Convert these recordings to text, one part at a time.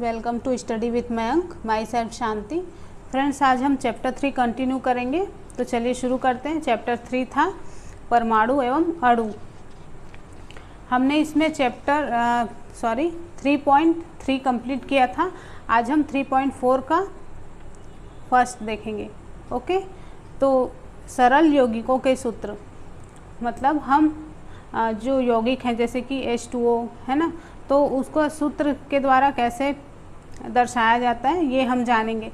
Welcome to study with Mayank, myself Shanti. Friends, आज हम chapter 3 continue करेंगे। तो चलिए शुरू करते हैं। चैप्टर 3 था परमाणु एवं अणु। हमने इसमें 3.3 कंप्लीट किया था। आज हम 3.4 का फर्स्ट देखेंगे। ओके, तो सरल यौगिकों के सूत्र, मतलब हम जो यौगिक हैं जैसे कि H2O है ना, तो उसको सूत्र के द्वारा कैसे दर्शाया जाता है ये हम जानेंगे।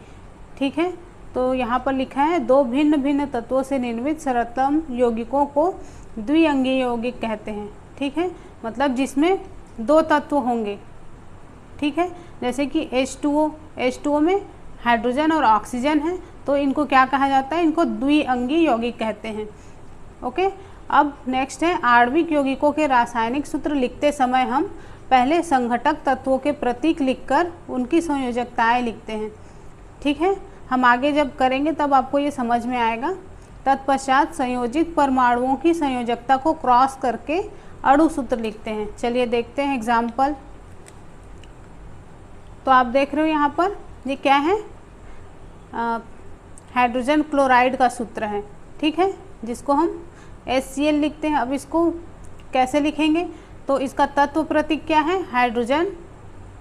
ठीक है, तो यहाँ पर लिखा है दो भिन्न भिन्न तत्वों से निर्मित सरलतम यौगिकों को द्विअंगीय यौगिक कहते हैं। ठीक है, मतलब जिसमें दो तत्व होंगे। ठीक है, जैसे कि H2O में हाइड्रोजन और ऑक्सीजन है, तो इनको क्या कहा जाता है? इनको द्विअंगीय यौगिक कहते हैं। ओके, अब नेक्स्ट है आणविक यौगिकों के रासायनिक सूत्र लिखते समय हम पहले संघटक तत्वों के प्रतीक लिखकर उनकी संयोजकताएं लिखते हैं। ठीक है, हम आगे जब करेंगे तब आपको ये समझ में आएगा। तत्पश्चात संयोजित परमाणुओं की संयोजकता को क्रॉस करके अणु सूत्र लिखते हैं। चलिए देखते हैं एग्जाम्पल। तो आप देख रहे हो यहाँ पर ये क्या है? हाइड्रोजन क्लोराइड का सूत्र है। ठीक है, जिसको हम HCl लिखते हैं। अब इसको कैसे लिखेंगे? तो इसका तत्व प्रतीक क्या है? हाइड्रोजन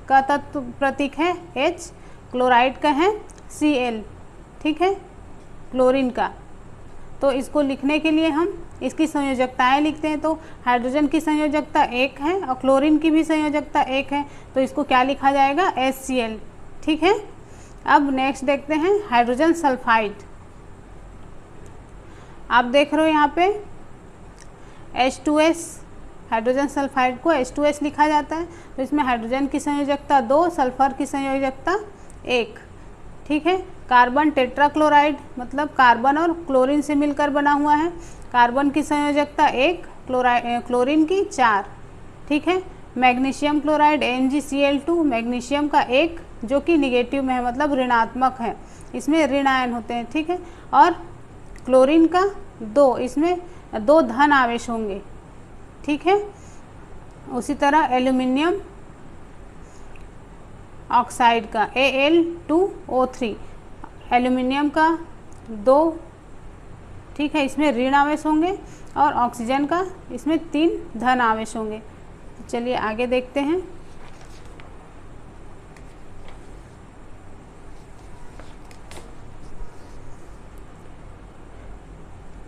का तत्व प्रतीक है H, क्लोराइड का है Cl। ठीक है, क्लोरीन का। तो इसको लिखने के लिए हम इसकी संयोजकताएं लिखते हैं। तो हाइड्रोजन की संयोजकता 1 है और क्लोरीन की भी संयोजकता 1 है, तो इसको क्या लिखा जाएगा? HCl। ठीक है, अब नेक्स्ट देखते हैं हाइड्रोजन सल्फाइड। आप देख रहे हो यहाँ पे H2S, हाइड्रोजन सल्फाइड को H2S लिखा जाता है। तो इसमें हाइड्रोजन की संयोजकता 2, सल्फर की संयोजकता 1। ठीक है, कार्बन टेट्राक्लोराइड, मतलब कार्बन और क्लोरीन से मिलकर बना हुआ है। कार्बन की संयोजकता 1, क्लोरीन की 4। ठीक है, मैग्नीशियम क्लोराइड MgCl2, मैग्नीशियम का 1 जो कि निगेटिव में है, मतलब ऋणात्मक है, इसमें ऋण आयन होते हैं। ठीक है, और क्लोरीन का 2, इसमें 2 धन आवेश होंगे। ठीक है, उसी तरह एल्यूमिनियम ऑक्साइड का Al2O3, एल्यूमिनियम का 2। ठीक है, इसमें ऋण आवेश होंगे और ऑक्सीजन का इसमें 3 धन आवेश होंगे। चलिए आगे देखते हैं।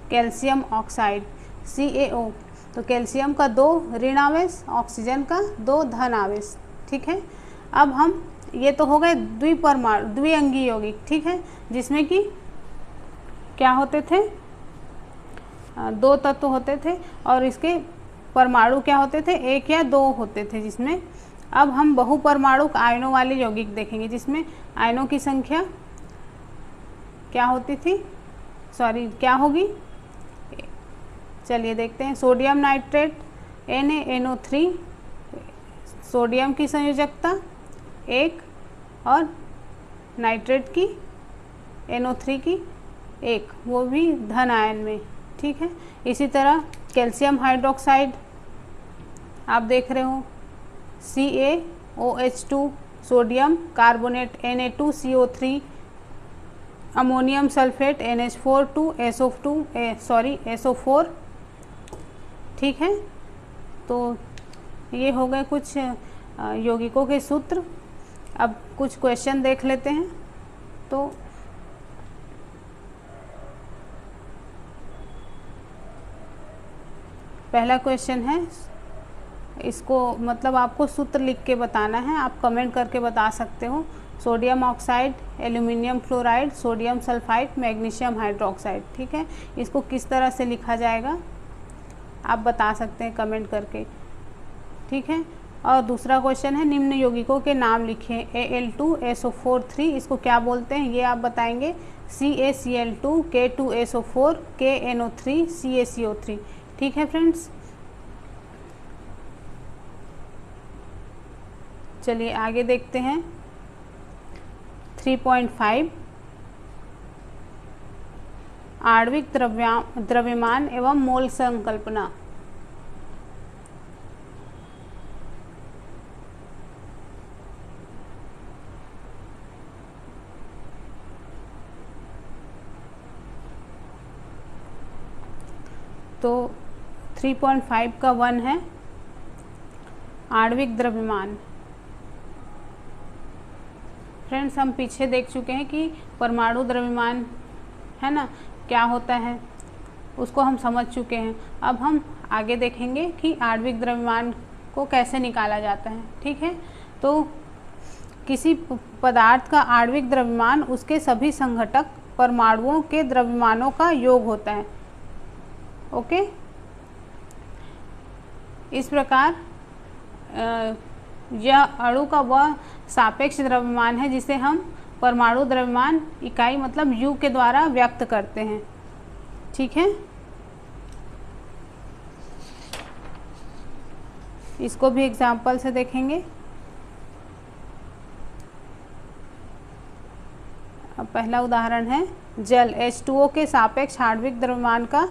कैल्शियम ऑक्साइड CaO, तो कैल्शियम का 2 ऋण आवेश, ऑक्सीजन का 2 धन आवेश। ठीक है, अब हम ये तो हो गए द्विअंगीय यौगिक। ठीक है, जिसमें कि क्या होते थे? 2 तत्व होते थे और इसके परमाणु क्या होते थे? 1 या 2 होते थे। जिसमें अब हम बहुपरमाणुक आयनों वाले यौगिक देखेंगे, जिसमें आयनों की संख्या क्या होती थी? क्या होगी? चलिए देखते हैं। सोडियम नाइट्रेट NaNO3, सोडियम की संयोजकता 1 और नाइट्रेट की NO3 की 1, वो भी धन आयन में। ठीक है, इसी तरह कैल्शियम हाइड्रोक्साइड आप देख रहे हो CaOH2, sodium carbonate Na2CO3, ammonium sulphate SO4। ठीक है, तो ये हो गए कुछ यौगिकों के सूत्र। अब कुछ क्वेश्चन देख लेते हैं। तो पहला क्वेश्चन है, इसको मतलब आपको सूत्र लिख के बताना है। आप कमेंट करके बता सकते हो। Sodium oxide, aluminium fluoride, sodium sulphide, magnesium hydroxide. ठीक है, इसको किस तरह से लिखा जाएगा आप बता सकते हैं कमेंट करके। ठीक है, और दूसरा क्वेश्चन है निम्न यौगिकों के नाम लिखिए। Al2SO4 3, इसको क्या बोलते हैं ये आप बताएंगे। CaCl2, K2SO4, KNO3, CaCO3। ठीक है फ्रेंड्स, चलिए आगे देखते हैं। 3.5 आणविक द्रव्यमान एवं मोल संकल्पना। तो 3.5 का 1 है आणविक द्रव्यमान। फ्रेंड्स, हम पीछे देख चुके हैं कि परमाणु द्रव्यमान है ना क्या होता है, उसको हम समझ चुके हैं। अब हम आगे देखेंगे कि आणविक द्रव्यमान को कैसे निकाला जाता है। ठीक है, तो किसी पदार्थ का आणविक द्रव्यमान उसके सभी संघटक परमाणुओं के द्रव्यमानों का योग होता है। ओके, इस प्रकार यह अणु का वह सापेक्ष द्रव्यमान है जिसे हम परमाणु द्रव्यमान इकाई मतलब U के द्वारा व्यक्त करते हैं। ठीक है, इसको भी एग्जाम्पल से देखेंगे। अब पहला उदाहरण है जल H2O के सापेक्ष आणविक द्रव्यमान का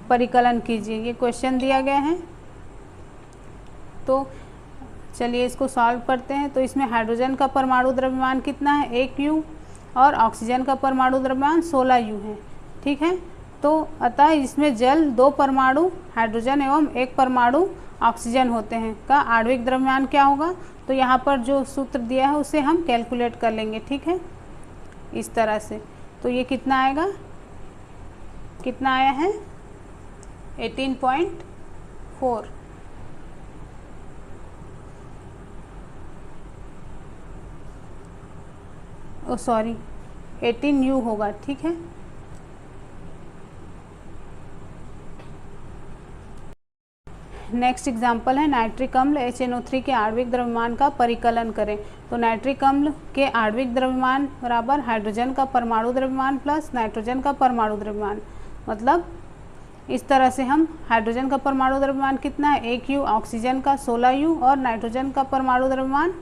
परिकलन कीजिए। ये क्वेश्चन दिया गया है, तो चलिए इसको सॉल्व करते हैं। तो इसमें हाइड्रोजन का परमाणु द्रव्यमान कितना है, 1 U, और ऑक्सीजन का परमाणु द्रव्यमान 16 U है। ठीक है, तो अतः इसमें जल 2 परमाणु हाइड्रोजन एवं 1 परमाणु ऑक्सीजन होते हैं का आणविक द्रव्यमान क्या होगा। तो यहाँ पर जो सूत्र दिया है उसे हम कैलकुलेट कर लेंगे। ठीक है, इस तरह से। तो ये कितना आएगा, कितना आया है 18.4। ओ सॉरी 18 U होगा। ठीक है, नेक्स्ट एग्जाम्पल है नाइट्रिक अम्ल HNO3 के आणविक द्रव्यमान का परिकलन करें। तो नाइट्रिक अम्ल के आणविक द्रव्यमान बराबर हाइड्रोजन का परमाणु द्रव्यमान प्लस नाइट्रोजन का परमाणु द्रव्यमान। मतलब इस तरह से हम हाइड्रोजन का परमाणु द्रव्यमान कितना है 1 U, ऑक्सीजन का 16 U और नाइट्रोजन का परमाणु द्रव्यमान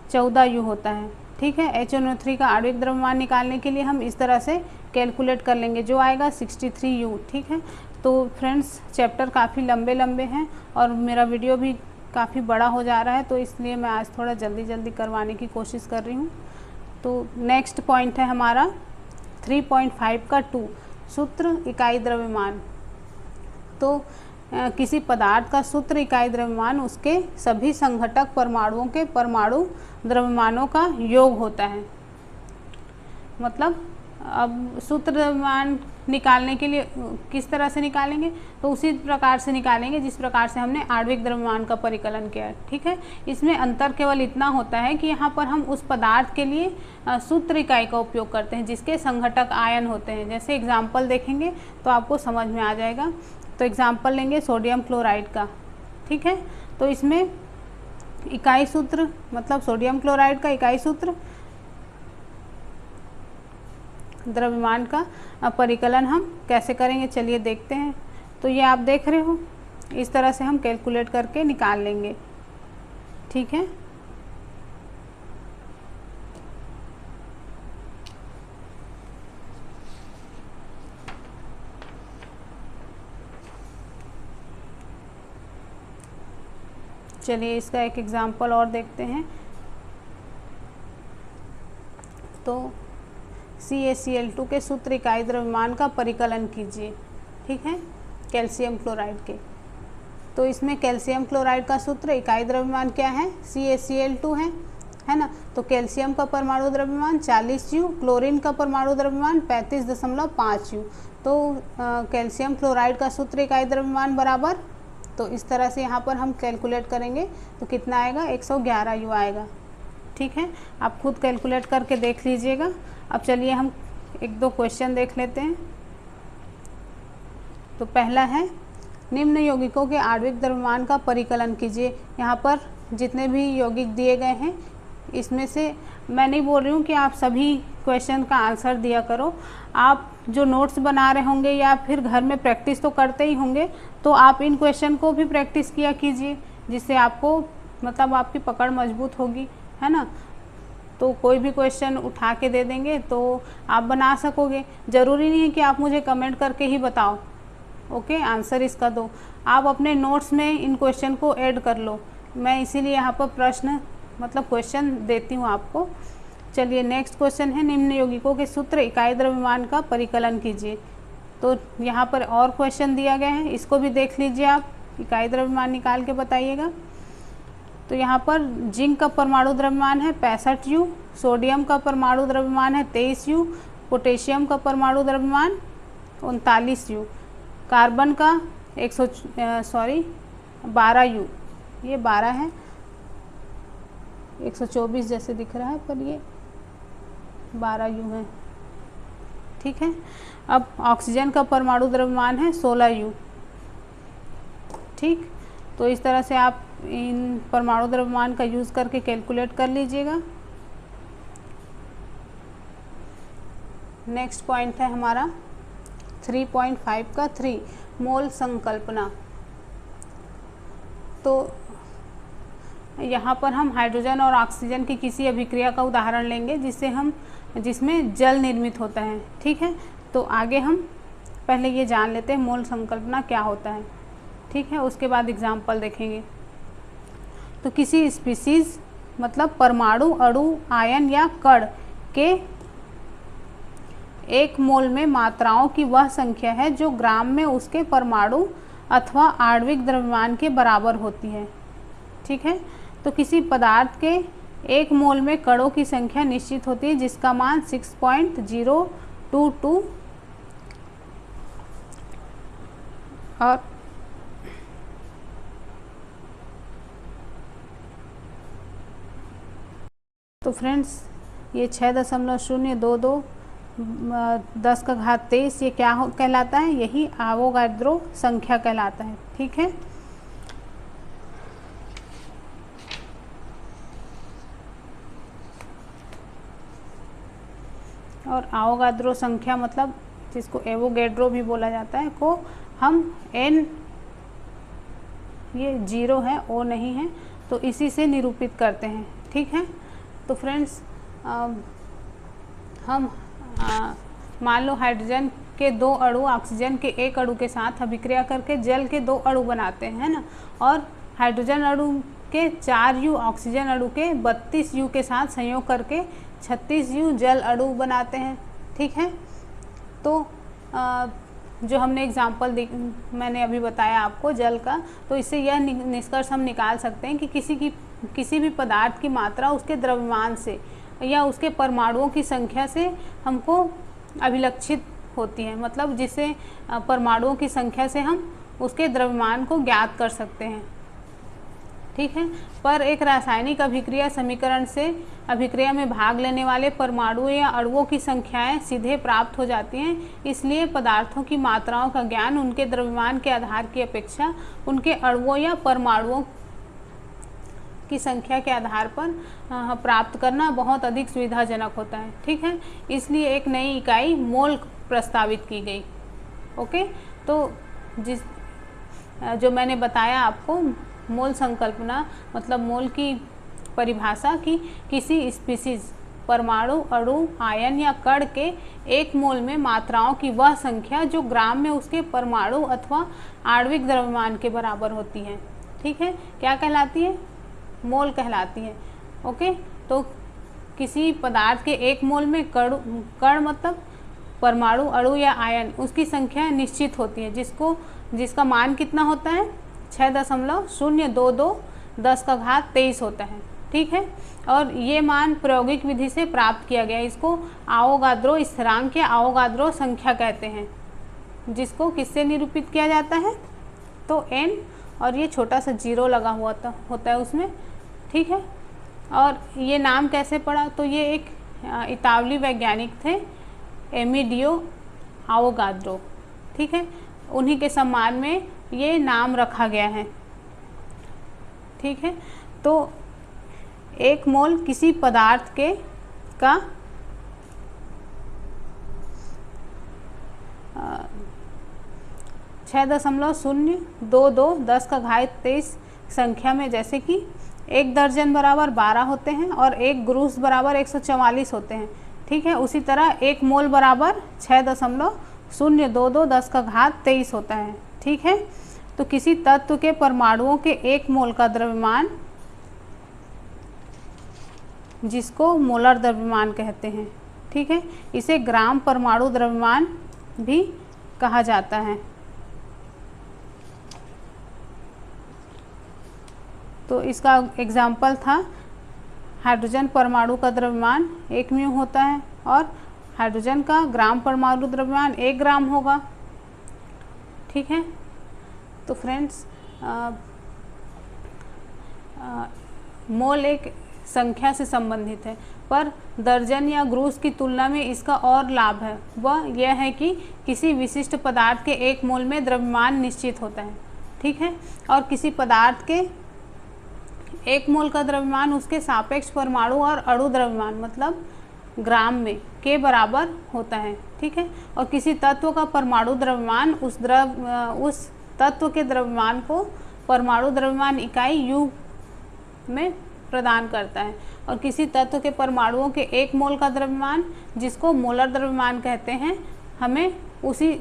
14 U होता है। ठीक है, HNO3 का आणविक द्रव्यमान निकालने के लिए हम इस तरह से कैलकुलेट कर लेंगे, जो आएगा 63 U। ठीक है, तो फ्रेंड्स चैप्टर काफ़ी लंबे लंबे हैं और मेरा वीडियो भी काफ़ी बड़ा हो जा रहा है, तो इसलिए मैं आज थोड़ा जल्दी जल्दी करवाने की कोशिश कर रही हूँ। तो नेक्स्ट पॉइंट है हमारा 3.5 का 2 सूत्र इकाई द्रव्यमान। तो किसी पदार्थ का सूत्र इकाई द्रव्यमान उसके सभी संघटक परमाणुओं के परमाणु द्रव्यमानों का योग होता है। मतलब अब सूत्र द्रव्यमान निकालने के लिए किस तरह से निकालेंगे, तो उसी प्रकार से निकालेंगे जिस प्रकार से हमने आणविक द्रव्यमान का परिकलन किया। ठीक है, इसमें अंतर केवल इतना होता है कि यहाँ पर हम उस पदार्थ के लिए सूत्र इकाई का उपयोग करते हैं जिसके संघटक आयन होते हैं। जैसे एग्जाम्पल देखेंगे तो आपको समझ में आ जाएगा। तो एग्जाम्पल लेंगे सोडियम क्लोराइड का। ठीक है, तो इसमें इकाई सूत्र मतलब सोडियम क्लोराइड का इकाई सूत्र द्रव्यमान का परिकलन हम कैसे करेंगे, चलिए देखते हैं। तो ये आप देख रहे हो, इस तरह से हम कैलकुलेट करके निकाल लेंगे। ठीक है, चलिए इसका एक एग्जाम्पल और देखते हैं। तो CaCl2 के सूत्र इकाई द्रव्यमान का परिकलन कीजिए। ठीक है, कैल्शियम क्लोराइड के। तो इसमें कैल्शियम क्लोराइड का सूत्र इकाई द्रव्यमान क्या है, CaCl2 है ना। तो कैल्शियम का परमाणु द्रव्यमान 40 U, क्लोरीन का परमाणु द्रव्यमान 35.5 U। तो कैल्शियम क्लोराइड का सूत्र इकाई द्रव्यमान बराबर, तो इस तरह से यहाँ पर हम कैलकुलेट करेंगे तो कितना आएगा 111 U आएगा। ठीक है, आप खुद कैलकुलेट करके देख लीजिएगा। अब चलिए हम एक दो क्वेश्चन देख लेते हैं। तो पहला है निम्न यौगिकों के आणविक द्रव्यमान का परिकलन कीजिए। यहाँ पर जितने भी यौगिक दिए गए हैं इसमें से मैं नहीं बोल रही हूँ कि आप सभी क्वेश्चन का आंसर दिया करो। आप जो नोट्स बना रहे होंगे या फिर घर में प्रैक्टिस तो करते ही होंगे, तो आप इन क्वेश्चन को भी प्रैक्टिस किया कीजिए, जिससे आपको मतलब आपकी पकड़ मजबूत होगी, है ना। तो कोई भी क्वेश्चन उठा के दे देंगे तो आप बना सकोगे। ज़रूरी नहीं है कि आप मुझे कमेंट करके ही बताओ, ओके, आंसर इसका दो। आप अपने नोट्स में इन क्वेश्चन को ऐड कर लो। मैं इसीलिए यहाँ पर प्रश्न मतलब क्वेश्चन देती हूँ आपको। चलिए नेक्स्ट क्वेश्चन है निम्न यौगिकों के सूत्र इकाई द्रव्यमान का परिकलन कीजिए। तो यहाँ पर और क्वेश्चन दिया गया है, इसको भी देख लीजिए आप, इकाई द्रव्यमान निकाल के बताइएगा। तो यहाँ पर जिंक का परमाणु द्रव्यमान है 65 यू, सोडियम का परमाणु द्रव्यमान है 23 यू, पोटेशियम का परमाणु द्रव्यमान 39 यू, कार्बन का 12 यू, ये 12 है, 124 जैसे दिख रहा है पर ये 12 यू है, ठीक है। अब ऑक्सीजन का परमाणु द्रव्यमान है 16 यू, ठीक। तो इस तरह से आप इन परमाणु द्रव्यमान का यूज़ करके कैलकुलेट कर लीजिएगा। नेक्स्ट पॉइंट है हमारा 3.5 का 3 मोल संकल्पना। तो यहाँ पर हम हाइड्रोजन और ऑक्सीजन की किसी अभिक्रिया का उदाहरण लेंगे जिसमें जल निर्मित होता है, ठीक है। तो आगे हम पहले ये जान लेते हैं मोल संकल्पना क्या होता है, ठीक है, उसके बाद एग्जाम्पल देखेंगे। तो किसी स्पीसीज मतलब परमाणु, अणु, आयन या कण के 1 मोल में मात्राओं की वह संख्या है जो ग्राम में उसके परमाणु अथवा आणविक द्रव्यमान के बराबर होती है, ठीक है। तो किसी पदार्थ के 1 मोल में कणों की संख्या निश्चित होती है जिसका मान 6.022 और तो फ्रेंड्स ये 6.022 10⁻23 ये क्या कहलाता है, यही आवोगाद्रो संख्या कहलाता है, ठीक है। और आवोगाद्रो संख्या मतलब जिसको एवोगैड्रो भी बोला जाता है को हम n, ये 0 है, O नहीं है, तो इसी से निरूपित करते हैं, ठीक है। तो फ्रेंड्स हम मान लो हाइड्रोजन के 2 अणु ऑक्सीजन के 1 अणु के साथ अभिक्रिया करके जल के 2 अणु बनाते हैं, है ना। और हाइड्रोजन अणु के 4 यू ऑक्सीजन अणु के 32 यू के साथ संयोग करके 36 यू जल अणु बनाते हैं, ठीक है। तो जो हमने एग्जाम्पल मैंने अभी बताया आपको जल का, तो इससे यह निष्कर्ष हम निकाल सकते हैं कि किसी भी पदार्थ की मात्रा उसके द्रव्यमान से या उसके परमाणुओं की संख्या से हमको अभिलक्षित होती है, मतलब जिससे परमाणुओं की संख्या से हम उसके द्रव्यमान को ज्ञात कर सकते हैं, ठीक है। पर एक रासायनिक अभिक्रिया समीकरण से अभिक्रिया में भाग लेने वाले परमाणुओं या अणुओं की संख्याएं सीधे प्राप्त हो जाती हैं, इसलिए पदार्थों की मात्राओं का ज्ञान उनके द्रव्यमान के आधार की अपेक्षा उनके अणुओं या परमाणुओं की संख्या के आधार पर प्राप्त करना बहुत अधिक सुविधाजनक होता है, ठीक है। इसलिए एक नई इकाई मोल प्रस्तावित की गई, ओके। तो जो मैंने बताया आपको मोल संकल्पना मतलब मोल की परिभाषा की किसी स्पीसीज परमाणु, अणु, आयन या कण के 1 मोल में मात्राओं की वह संख्या जो ग्राम में उसके परमाणु अथवा आणविक द्रव्यमान के बराबर होती है, ठीक है, क्या कहलाती है, मोल कहलाती है, ओके। तो किसी पदार्थ के 1 मोल में कण मतलब परमाणु, अणु या आयन उसकी संख्या निश्चित होती है जिसका मान कितना होता है 6.022 10⁻23 होता है, ठीक है। और ये मान प्रायोगिक विधि से प्राप्त किया गया, इसको आवोगाद्रो स्थिरांक या आवोगाद्रो संख्या कहते हैं, जिसको किससे निरूपित किया जाता है, तो n और ये छोटा सा 0 लगा हुआ होता है उसमें, ठीक है। और ये नाम कैसे पड़ा, तो ये एक इतालवी वैज्ञानिक थे एमिडियो आवोगाद्रो, ठीक है, उन्हीं के सम्मान में ये नाम रखा गया है, ठीक है। तो 1 मोल किसी पदार्थ का 6.022 10⁻23 संख्या में, जैसे कि 1 दर्जन बराबर 12 होते हैं और 1 ग्रूस बराबर 144 होते हैं, ठीक है। उसी तरह 1 मोल बराबर 6.022 10⁻23 होता है, ठीक है। तो किसी तत्व के परमाणुओं के 1 मोल का द्रव्यमान जिसको मोलर द्रव्यमान कहते हैं, ठीक है, इसे ग्राम परमाणु द्रव्यमान भी कहा जाता है। तो इसका एग्जाम्पल था हाइड्रोजन परमाणु का द्रव्यमान 1 म्यू होता है और हाइड्रोजन का ग्राम परमाणु द्रव्यमान 1 ग्राम होगा। ठीक है, तो फ्रेंड्स मोल एक संख्या से संबंधित है, पर दर्जन या ग्रूस की तुलना में इसका और लाभ है, वह यह है कि किसी विशिष्ट पदार्थ के 1 मोल में द्रव्यमान निश्चित होता है। ठीक है, और किसी पदार्थ के 1 मोल का द्रव्यमान उसके सापेक्ष परमाणु और अणु द्रव्यमान मतलब ग्राम में के बराबर होता है। ठीक है, और किसी तत्व का परमाणु द्रव्यमान उस तत्व के द्रव्यमान को परमाणु द्रव्यमान इकाई यू में प्रदान करता है। और किसी तत्व के परमाणुओं के 1 मोल का द्रव्यमान, जिसको मोलर द्रव्यमान कहते हैं, हमें उसी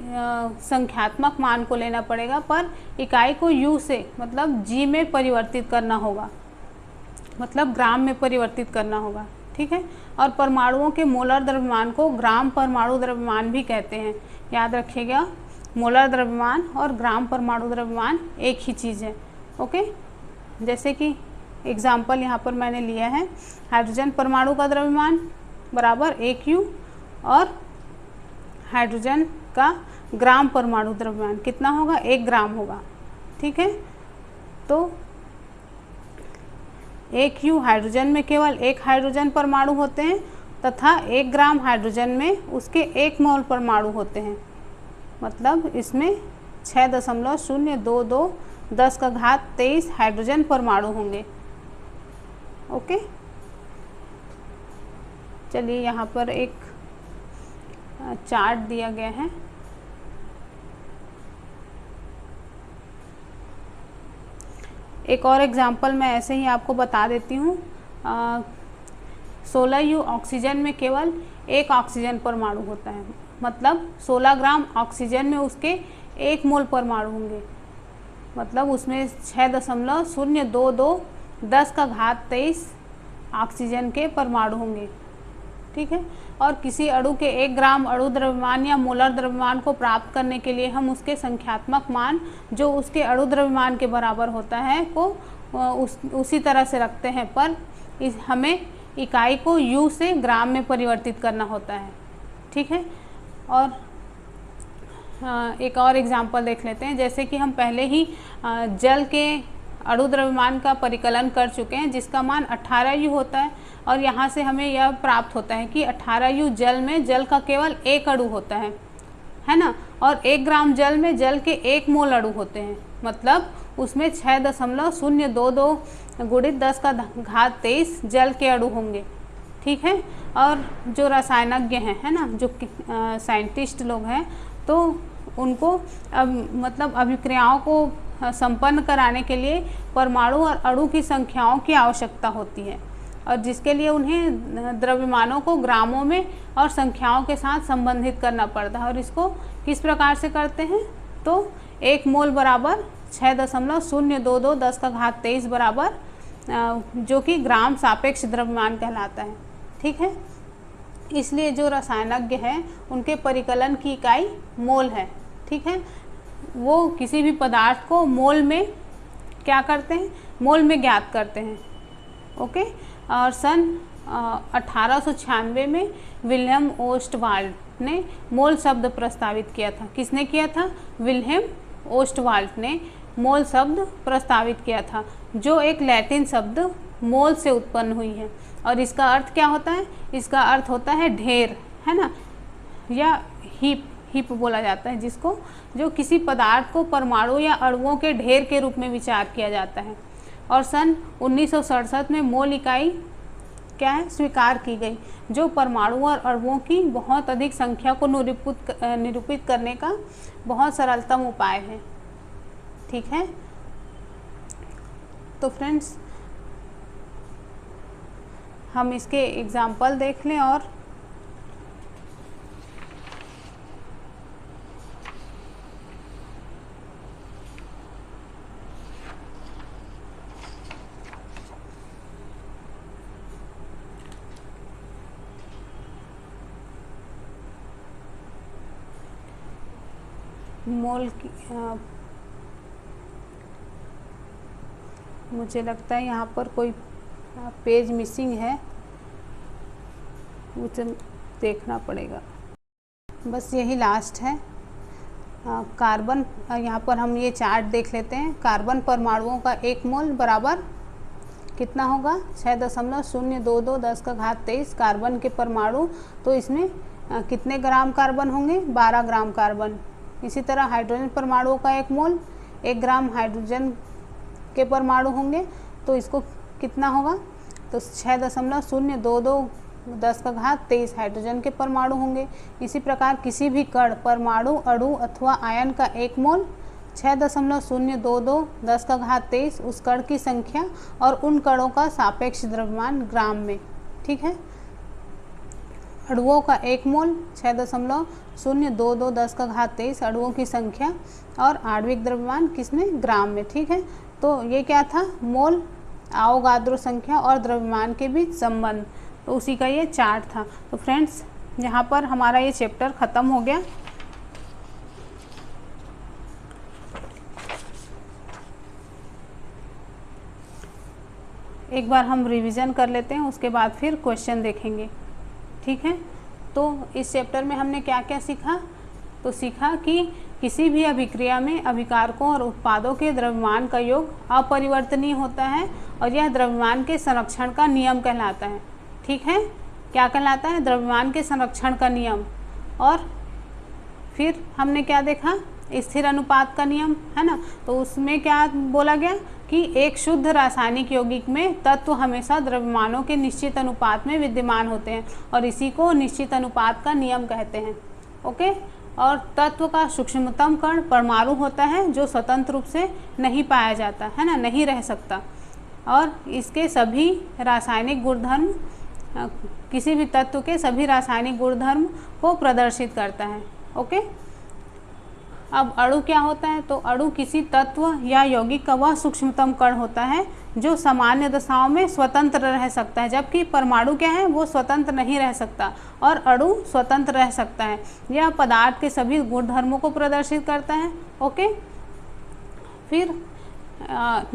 संख्यात्मक मान को लेना पड़ेगा, पर इकाई को यू से मतलब जी में परिवर्तित करना होगा, मतलब ग्राम में परिवर्तित करना होगा। ठीक है, और परमाणुओं के मोलर द्रव्यमान को ग्राम परमाणु द्रव्यमान भी कहते हैं। याद रखिएगा, मोलर द्रव्यमान और ग्राम परमाणु द्रव्यमान एक ही चीज़ है। ओके, जैसे कि एग्जाम्पल यहाँ पर मैंने लिया है, हाइड्रोजन परमाणु का द्रव्यमान बराबर 1 यू और हाइड्रोजन का ग्राम परमाणु द्रव्यमान कितना होगा, 1 ग्राम होगा। ठीक है, तो 1 यू हाइड्रोजन में केवल 1 हाइड्रोजन परमाणु होते हैं तथा 1 ग्राम हाइड्रोजन में उसके 1 मोल परमाणु होते हैं, मतलब इसमें 6.022 10⁻23 हाइड्रोजन परमाणु होंगे। ओके, चलिए यहाँ पर एक चार्ट दिया गया है। एक और एग्जांपल मैं ऐसे ही आपको बता देती हूँ। 16 यू ऑक्सीजन में केवल 1 ऑक्सीजन परमाणु होता है, मतलब 16 ग्राम ऑक्सीजन में उसके 1 मोल परमाणु होंगे, मतलब उसमें 6.022 10⁻23 ऑक्सीजन के परमाणु होंगे। ठीक है, और किसी अणु के 1 ग्राम अणु द्रव्यमान या मोलर द्रव्यमान को प्राप्त करने के लिए हम उसके संख्यात्मक मान जो उसके अणु द्रव्यमान के बराबर होता है को उसी तरह से रखते हैं, पर हमें इकाई को यू से ग्राम में परिवर्तित करना होता है। ठीक है, और एक और एग्जांपल देख लेते हैं। जैसे कि हम पहले ही जल के अणु द्रव्यमान का परिकलन कर चुके हैं, जिसका मान 18 यू होता है, और यहाँ से हमें यह प्राप्त होता है कि 18 यू जल में जल का केवल 1 अणु होता है ना, और 1 ग्राम जल में जल के 1 मोल अणु होते हैं, मतलब उसमें 6.022 गुणित 10⁻23 जल के अणु होंगे। ठीक है, और जो रसायनज्ञ हैं, है ना, जो साइंटिस्ट लोग हैं, तो उनको मतलब अभिक्रियाओं को संपन्न कराने के लिए परमाणु और अणु की संख्याओं की आवश्यकता होती है, और जिसके लिए उन्हें द्रव्यमानों को ग्रामों में और संख्याओं के साथ संबंधित करना पड़ता है। और इसको किस प्रकार से करते हैं, तो 1 मोल बराबर 6.022 10⁻23 बराबर, जो कि ग्राम सापेक्ष द्रव्यमान कहलाता है। ठीक है, इसलिए जो रसायनज्ञ हैं उनके परिकलन की इकाई मोल है। ठीक है, वो किसी भी पदार्थ को मोल में क्या करते हैं, मोल में ज्ञात करते हैं। ओके, और सन 1896 में विल्हेम ओस्टवाल्ड ने मोल शब्द प्रस्तावित किया था। किसने किया था, विल्हेम ओस्टवाल्ड ने मोल शब्द प्रस्तावित किया था, जो एक लैटिन शब्द मोल से उत्पन्न हुई है। और इसका अर्थ क्या होता है, इसका अर्थ होता है ढेर, है ना, या हीप बोला जाता है जिसको, जो किसी पदार्थ को परमाणु या अणुओं के ढेर के रूप में विचार किया जाता है। और सन 1967 में मोल इकाई क्या है, स्वीकार की गई, जो परमाणु और अणुओं की बहुत अधिक संख्या को निरूपित करने का बहुत सरलतम उपाय है। ठीक है, तो फ्रेंड्स हम इसके एग्जाम्पल देख लें। और मोल की मुझे लगता है यहाँ पर कोई पेज मिसिंग है, मुझे देखना पड़ेगा। बस यही लास्ट है। कार्बन, यहाँ पर हम ये चार्ट देख लेते हैं। कार्बन परमाणुओं का 1 मोल बराबर कितना होगा? 6.022 10 का घात 23 कार्बन के परमाणु। तो इसमें कितने ग्राम कार्बन होंगे? 12 ग्राम कार्बन। इसी तरह हाइड्रोजन परमाणुओं का 1 मोल 1 ग्राम हाइड्रोजन के परमाणु होंगे। तो इसको कितना होगा? तो 6.022 10 का घात 23 हाइड्रोजन के परमाणु होंगे। इसी प्रकार किसी भी कण, परमाणु, अणु अथवा आयन का 1 मोल 6.022 10 का घात 23 उस कण की संख्या और उन कणों का सापेक्ष द्रव्यमान ग्राम में। ठीक है, अणुओं का 1 मोल 6.022 10 का घात 23 अणुओं की संख्या और आणविक द्रव्यमान किसमें? ग्राम में। ठीक है, तो ये क्या था? मोल, आवोगाद्रो संख्या और द्रव्यमान के बीच संबंध, तो उसी का ये चार्ट था। तो फ्रेंड्स, यहाँ पर हमारा ये चैप्टर ख़त्म हो गया। एक बार हम रिवीजन कर लेते हैं, उसके बाद फिर क्वेश्चन देखेंगे। ठीक है, तो इस चैप्टर में हमने क्या क्या सीखा? तो सीखा कि किसी भी अभिक्रिया में अभिकारकों और उत्पादों के द्रव्यमान का योग अपरिवर्तनीय होता है और यह द्रव्यमान के संरक्षण का नियम कहलाता है। ठीक है, क्या कहलाता है? द्रव्यमान के संरक्षण का नियम। और फिर हमने क्या देखा? स्थिर अनुपात का नियम, है ना। तो उसमें क्या बोला गया कि एक शुद्ध रासायनिक यौगिक में तत्व हमेशा द्रव्यमानों के निश्चित अनुपात में विद्यमान होते हैं और इसी को निश्चित अनुपात का नियम कहते हैं। ओके, और तत्व का सूक्ष्मतम कण परमाणु होता है जो स्वतंत्र रूप से नहीं पाया जाता, है ना, नहीं रह सकता, और इसके सभी रासायनिक गुणधर्म, किसी भी तत्व के सभी रासायनिक गुणधर्म को प्रदर्शित करता है। ओके, अब अणु क्या होता है? तो अणु किसी तत्व या यौगिक का वह सूक्ष्मतम कण होता है जो सामान्य दशाओं में स्वतंत्र रह सकता है, जबकि परमाणु क्या है? वो स्वतंत्र नहीं रह सकता और अणु स्वतंत्र रह सकता है। यह पदार्थ के सभी गुणधर्मों को प्रदर्शित करता है। ओके, फिर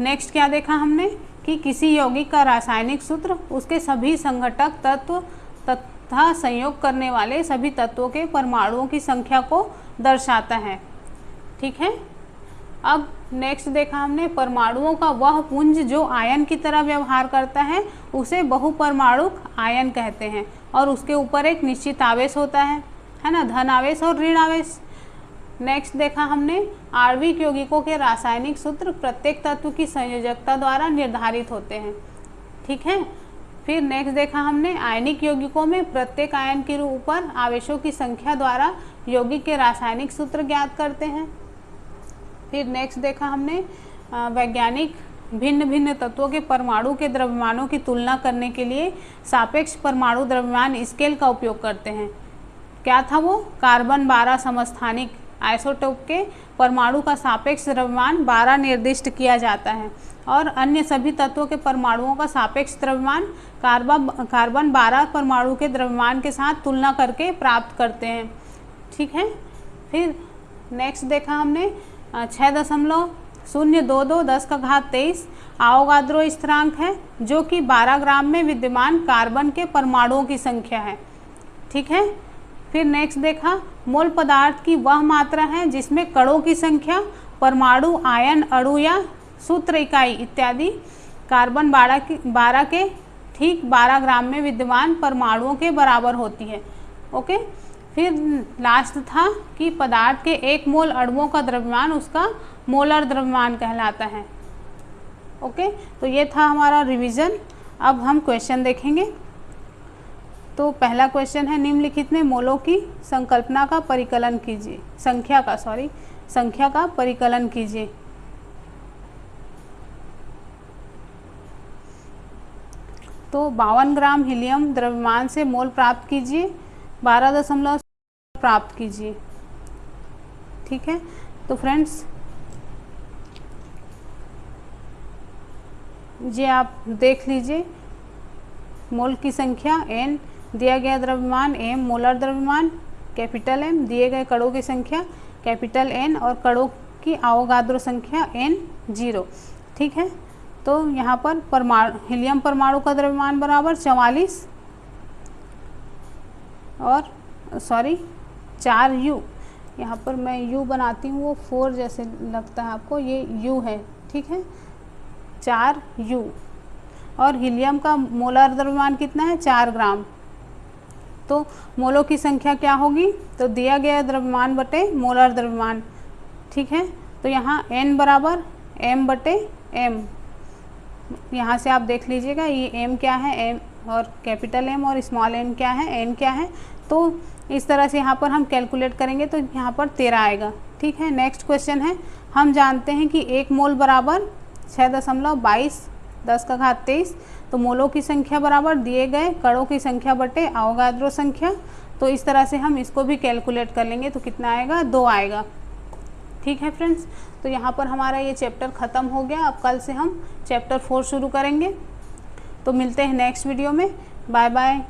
नेक्स्ट क्या देखा हमने कि किसी यौगिक का रासायनिक सूत्र उसके सभी संघटक तत्व तथा संयोग करने वाले सभी तत्वों के परमाणुओं की संख्या को दर्शाता है। ठीक है, अब नेक्स्ट देखा हमने परमाणुओं का वह पुंज जो आयन की तरह व्यवहार करता है उसे बहुपरमाणुक आयन कहते हैं और उसके ऊपर एक निश्चित आवेश होता है ना, धन आवेश और ऋण आवेश। नेक्स्ट देखा हमने आणविक यौगिकों के रासायनिक सूत्र प्रत्येक तत्व की संयोजकता द्वारा निर्धारित होते हैं। ठीक है, फिर नेक्स्ट देखा हमने आयनिक यौगिकों में प्रत्येक आयन के ऊपर आवेशों की संख्या द्वारा यौगिक के रासायनिक सूत्र ज्ञात करते हैं। फिर नेक्स्ट देखा हमने वैज्ञानिक भिन्न भिन्न तत्वों के परमाणु के द्रव्यमानों की तुलना करने के लिए सापेक्ष परमाणु द्रव्यमान स्केल का उपयोग करते हैं। क्या था वो? कार्बन 12 समस्थानिक आइसोटोप के परमाणु का सापेक्ष द्रव्यमान 12 निर्दिष्ट किया जाता है और अन्य सभी तत्वों के परमाणुओं का सापेक्ष द्रव्यमान कार्बन 12 परमाणु के द्रव्यमान के साथ तुलना करके प्राप्त करते हैं। ठीक है, फिर नेक्स्ट देखा हमने 6.022 10 का घात 23 आवोगाद्रो स्थिरांक है जो कि 12 ग्राम में विद्यमान कार्बन के परमाणुओं की संख्या है। ठीक है, फिर नेक्स्ट देखा मोल पदार्थ की वह मात्रा है जिसमें कणों की संख्या, परमाणु, आयन, अणु या सूत्र इकाई इत्यादि कार्बन 12 के ठीक 12 ग्राम में विद्यमान परमाणुओं के बराबर होती है। ओके, फिर लास्ट था कि पदार्थ के 1 मोल अणुओं का द्रव्यमान उसका मोलर द्रव्यमान कहलाता है। ओके, तो ये था हमारा रिवीजन। अब हम क्वेश्चन देखेंगे। तो पहला क्वेश्चन है निम्नलिखित में मोलों की संकल्पना का परिकलन कीजिए, संख्या का परिकलन कीजिए। तो 52 ग्राम हीलियम द्रव्यमान से मोल प्राप्त कीजिए, 12 प्राप्त कीजिए। ठीक है, तो फ्रेंड्स ये आप देख लीजिए, मोल की संख्या n, दिया गया द्रव्यमान m, मोलर द्रव्यमान कैपिटल M, दिए गए कणों की संख्या कैपिटल N और कणों की अवोगाद्रो संख्या N0। ठीक है, तो यहाँ पर हीलियम परमाणु का द्रव्यमान बराबर 44 और 4U, यहाँ पर मैं U बनाती हूँ, वो 4 जैसे लगता है आपको, ये U है। ठीक है, 4U। और हीलियम का मोलर द्रव्यमान कितना है? 4 ग्राम। तो मोलों की संख्या क्या होगी? तो दिया गया द्रव्यमान बटे मोलर द्रव्यमान। ठीक है, तो यहाँ N बराबर M बटे M, यहाँ से आप देख लीजिएगा ये M क्या है, M और कैपिटल M और स्मॉल m क्या है, N क्या है। तो इस तरह से यहाँ पर हम कैलकुलेट करेंगे तो यहाँ पर 13 आएगा। ठीक है, नेक्स्ट क्वेश्चन है, हम जानते हैं कि 1 मोल बराबर 6.22 10⁻23। तो मोलों की संख्या बराबर दिए गए कणों की संख्या बटे अवोगाद्रो संख्या। तो इस तरह से हम इसको भी कैलकुलेट कर लेंगे तो कितना आएगा? 2 आएगा। ठीक है फ्रेंड्स, तो यहाँ पर हमारा ये चैप्टर ख़त्म हो गया। अब कल से हम चैप्टर 4 शुरू करेंगे। तो मिलते हैं नेक्स्ट वीडियो में। Bye bye.